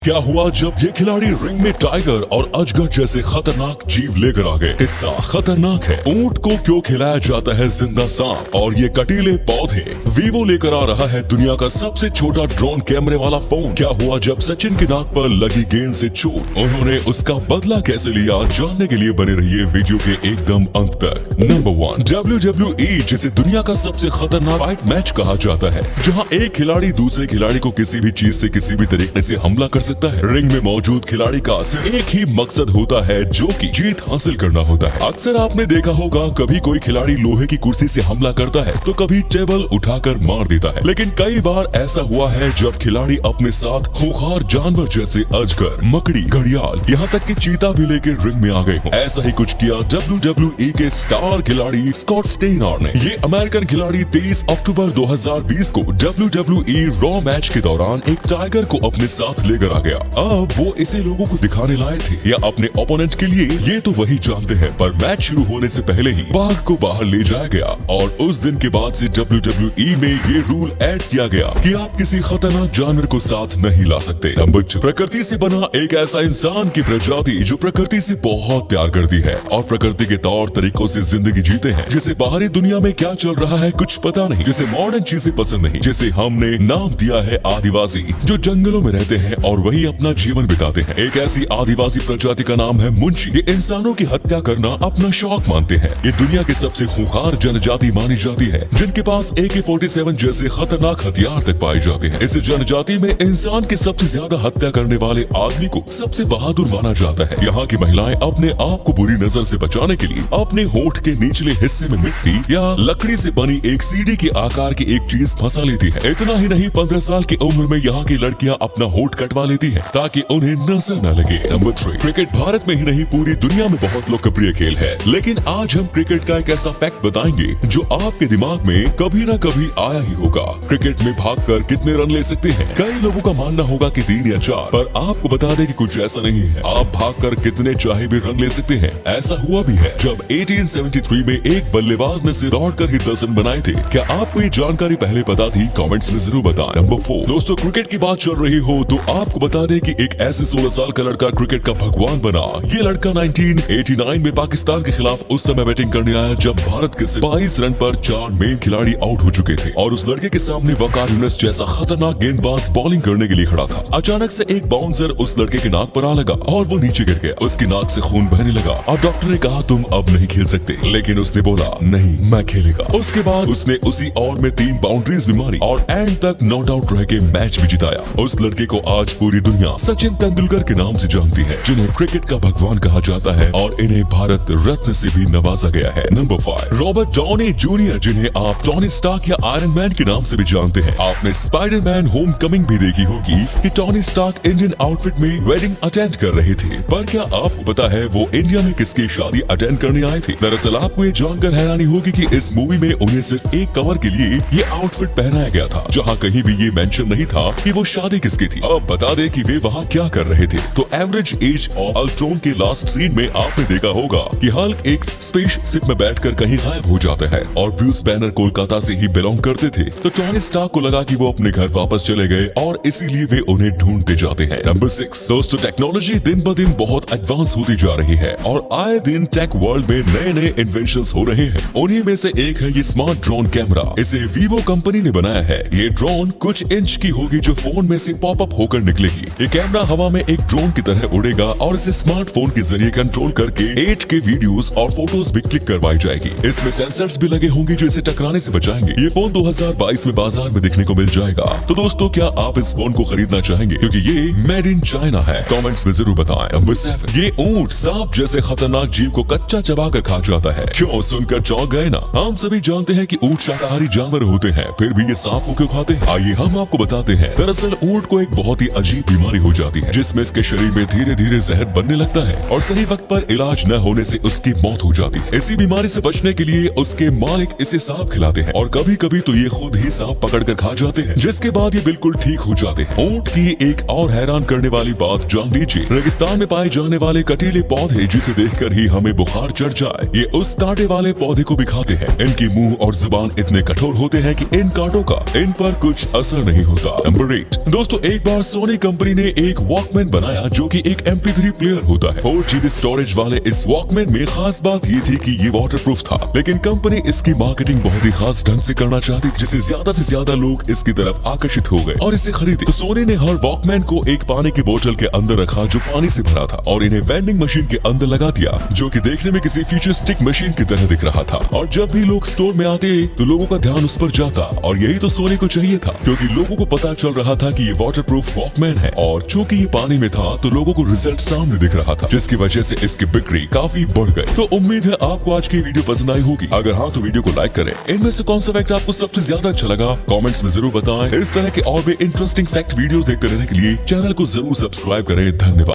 क्या हुआ जब ये खिलाड़ी रिंग में टाइगर और अजगर जैसे खतरनाक जीव लेकर आ गए। किस्सा खतरनाक है। ऊंट को क्यों खिलाया जाता है जिंदा सांप और ये कटीले पौधे। वीवो लेकर आ रहा है दुनिया का सबसे छोटा ड्रोन कैमरे वाला फोन। क्या हुआ जब सचिन की नाक पर लगी गेंद से चोट, उन्होंने उसका बदला कैसे लिया, जानने के लिए बने रहिए वीडियो के एकदम अंत तक। नंबर 1, WWE, जिसे दुनिया का सबसे खतरनाक फाइट मैच कहा जाता है, जहां एक खिलाड़ी दूसरे खिलाड़ी को किसी भी चीज से किसी भी तरीके से हमला कर सकता है। रिंग में मौजूद खिलाड़ी का सिर्फ एक ही मकसद होता है, जो कि जीत हासिल करना होता है। अक्सर आपने देखा होगा कभी कोई खिलाड़ी लोहे की कुर्सी से हमला करता है तो कभी टेबल उठाकर मार देता है, लेकिन कई बार ऐसा हुआ है जब खिलाड़ी अपने साथ खूंखार जानवर जैसे अजगर, मकड़ी, घड़ियाल, यहाँ तक कि चीता भी लेकर रिंग में आ गए हों। ऐसा ही कुछ किया WWE के स्टार खिलाड़ी स्कॉट स्टेनर ने। ये अमेरिकन खिलाड़ी 23 अक्टूबर 2020 को WWE रॉ मैच के दौरान एक टाइगर को अपने साथ लेकर आ गया। अब वो इसे लोगों को दिखाने लाए थे या अपने ओपोनेंट के लिए, ये तो वही जानते हैं, पर मैच शुरू होने से पहले ही बाघ को बाहर ले जाया गया और उस दिन के बाद से WWE में ये रूल ऐड किया गया कि आप किसी खतरनाक जानवर को साथ नहीं ला सकते। नंबर 2, प्रकृति से बना एक ऐसा इंसान की प्रजाति जो प्रकृति से बहुत प्यार करती है और प्रकृति के तौर तरीकों से जिंदगी जीते हैं, जिसे बाहरी दुनिया में क्या चल रहा है कुछ पता नहीं, जिसे मॉडर्न चीजें पसंद नहीं, जिसे हमने नाम दिया है आदिवासी, जो जंगलों में रहते हैं और वही अपना जीवन बिताते हैं। एक ऐसी आदिवासी प्रजाति का नाम है मुंशी। ये इंसानों की हत्या करना अपना शौक मानते हैं। ये दुनिया की सबसे खूंखार जनजाति मानी जाती है, जिनके पास AK-47 जैसे खतरनाक हथियार तक पाए जाते हैं। इस जनजाति में इंसान के सबसे ज्यादा हत्या करने वाले आदमी को सबसे बहादुर माना जाता है। यहाँ की महिलाएं अपने आप को बुरी नजर से बचाने के लिए अपने होठ के निचले हिस्से में मिट्टी या लकड़ी से बनी एक सीढ़ी के आकार की एक चीज फंसा लेती है। इतना ही नहीं, 15 साल की उम्र में यहाँ की लड़कियां अपना होठ कटवा लेती हैं ताकि उन्हें नजर न लगे। नंबर 3, क्रिकेट भारत में ही नहीं पूरी दुनिया में बहुत लोकप्रिय खेल है, लेकिन आज हम क्रिकेट का एक ऐसा फैक्ट बताएंगे जो आपके दिमाग में कभी ना कभी आया ही होगा। क्रिकेट में भागकर कितने रन ले सकते हैं? कई लोगों का मानना होगा कि 3 या 4, पर आपको बता दें कि कुछ ऐसा नहीं है। आप भागकर कितने चाहे भी रन ले सकते हैं। ऐसा हुआ भी है जब 1873 में एक बल्लेबाज ने सिर्फ दौड़कर ही 10 रन बनाए थे। क्या आपको ये जानकारी पहले पता थी? कमेंट्स में जरूर बताएं। नंबर 4, दोस्तों, क्रिकेट की बात चल रही हो तो आपको बता दें कि एक ऐसे 16 साल का लड़का क्रिकेट का भगवान बना। ये लड़का 1989 में पाकिस्तान के खिलाफ उस समय बैटिंग करने आया जब भारत के सिर्फ 22 रन पर 4 मेन खिलाड़ी आउट हो चुके थे और उस लड़के के सामने वकार यूनुस जैसा खतरनाक गेंदबाज बॉलिंग करने के लिए खड़ा था। अचानक से एक बाउंसर उस लड़के की नाक पर आ लगा और वो नीचे गिर गया। उसकी नाक से खून बहने लगा और डॉक्टर ने कहा तुम अब नहीं खेल सकते, लेकिन उसने बोला नहीं, मैं खेलेगा। उसके बाद उसने उसी ओवर में 3 बाउंड्रीज भी मारी और एंड तक नॉट आउट रह के मैच भी जिताया। उस लड़के को आज पूरी दुनिया सचिन तेंदुलकर के नाम से जानती है, जिन्हें क्रिकेट का भगवान कहा जाता है और इन्हें भारत रत्न से भी नवाजा गया है। नंबर 5, रॉबर्ट डॉनी जूनियर, जिन्हें आप टोनी स्टार्क या आयरन मैन के नाम से भी जानते हैं। आपने स्पाइडरमैन होम कमिंग भी देखी होगी कि टोनी स्टार्क इंडियन आउटफिट में वेडिंग अटेंड कर रहे थे, पर क्या आपको पता है वो इंडिया में किसकी शादी अटेंड करने आए थे? दरअसल आपको ये जानकर हैरानी होगी कि इस मूवी में उन्हें सिर्फ एक कवर के लिए ये आउटफिट पहनाया गया था, जहाँ कहीं भी ये मेंशन नहीं था कि वो शादी किसकी थी। अब बता दें कि वे वहाँ क्या कर रहे थे। तो एवरेज एज ऑफ अल्ट्रॉन के लास्ट सीन में आपने देखा होगा कि हल्क एक स्पेस शिप में बैठकर कहीं गायब हो जाता है और ब्रूस बैनर कोलकाता से ही बिलोंग करते थे, तो टोनी स्टार्क को लगा कि वो अपने घर वापस चले गए और इसीलिए वे उन्हें ढूंढते जाते हैं। नंबर 6, दोस्तों, टेक्नोलॉजी दिन ब दिन बहुत एडवांस होती जा रही है और आए दिन टेक वर्ल्ड में नए नए इन्वेंशंस हो रहे हैं। उन्हीं में से एक है ये स्मार्ट ड्रोन कैमरा। इसे वीवो कंपनी ने बनाया है। ये ड्रोन कुछ इंच की होगी जो फोन में से पॉपअप होकर निकलेगी। ये कैमरा हवा में एक ड्रोन की तरह उड़ेगा और इसे स्मार्टफोन के जरिए कंट्रोल करके 8K वीडियोस और फोटोज भी क्लिक करवाई जाएगी। इसमें सेंसर्स भी लगे होंगे जो इसे टकराने से बचाएंगे। ये फोन 2022 में बाजार में दिखने को मिल जाएगा। तो दोस्तों, क्या आप इस फोन को खरीदना चाहेंगे? क्योंकि ये मेड इन चाइना है। कमेंट्स में जरूर बताएं। नंबर 7, ये ऊंट सांप जैसे खतरनाक जीव को कच्चा चबा कर खा जाता है। क्यों, सुनकर चौंक गए ना? हम सभी जानते हैं कि ऊंट शाकाहारी जानवर होते हैं, फिर भी ये सांप को क्यों खाते हैं? आइए हम आपको बताते हैं। दरअसल ऊंट को एक बहुत ही अजीब बीमारी हो जाती है, जिसमें इसके शरीर में धीरे धीरे जहर बनने लगता है और सही वक्त पर इलाज न होने से उसकी मौत हो जाती है। इसी बीमारी से बचने के लिए उसके मालिक इसे सांप खिलाते हैं और कभी कभी तो ये खुद ही सांप पकड़ कर खा जाते हैं, जिसके बाद ये बिल्कुल ठीक हो जाते हैं। ऊंट की एक और हैरान करने वाली बात जान लीजिए। रेगिस्तान में पाए जाने वाले कटीले पौधे, जिसे देखकर ही हमें बुखार चढ़ जाए, ये उस कांटे वाले पौधे को भी खाते हैं। इनकी मुंह और जुबान इतने कठोर होते हैं कि इन कांटों का इन पर कुछ असर नहीं होता। नंबर 8, दोस्तों, एक बार सोनी कंपनी कंपनी ने एक वॉकमैन बनाया जो कि एक MP3 प्लेयर होता है। 4GB स्टोरेज वाले इस वॉकमैन में खास बात ये थी कि ये वाटरप्रूफ था, लेकिन कंपनी इसकी मार्केटिंग बहुत ही खास ढंग से करना चाहती जिससे ज्यादा से ज्यादा लोग इसकी तरफ आकर्षित हो गए और इसे खरीदे। तो सोनी ने हर वॉकमैन को एक पानी की बोतल के अंदर रखा जो पानी से भरा था और इन्हें वेंडिंग मशीन के अंदर लगा दिया जो कि देखने में किसी फ्यूचरिस्टिक मशीन की तरह दिख रहा था। और जब भी लोग स्टोर में आते तो लोगों का ध्यान उस पर जाता और यही तो सोनी को चाहिए था, क्योंकि लोगों को पता चल रहा था कि ये वाटरप्रूफ वॉकमैन है और चूंकि ये पानी में था तो लोगों को रिजल्ट सामने दिख रहा था, जिसकी वजह से इसकी बिक्री काफी बढ़ गई। तो उम्मीद है आपको आज की वीडियो पसंद आई होगी। अगर हाँ तो वीडियो को लाइक करें। इनमें से कौन सा फैक्ट आपको सबसे ज्यादा अच्छा लगा कमेंट्स में जरूर बताएं। इस तरह के और भी इंटरेस्टिंग फैक्ट वीडियोस देखते रहने के लिए चैनल को जरूर सब्सक्राइब करें। धन्यवाद।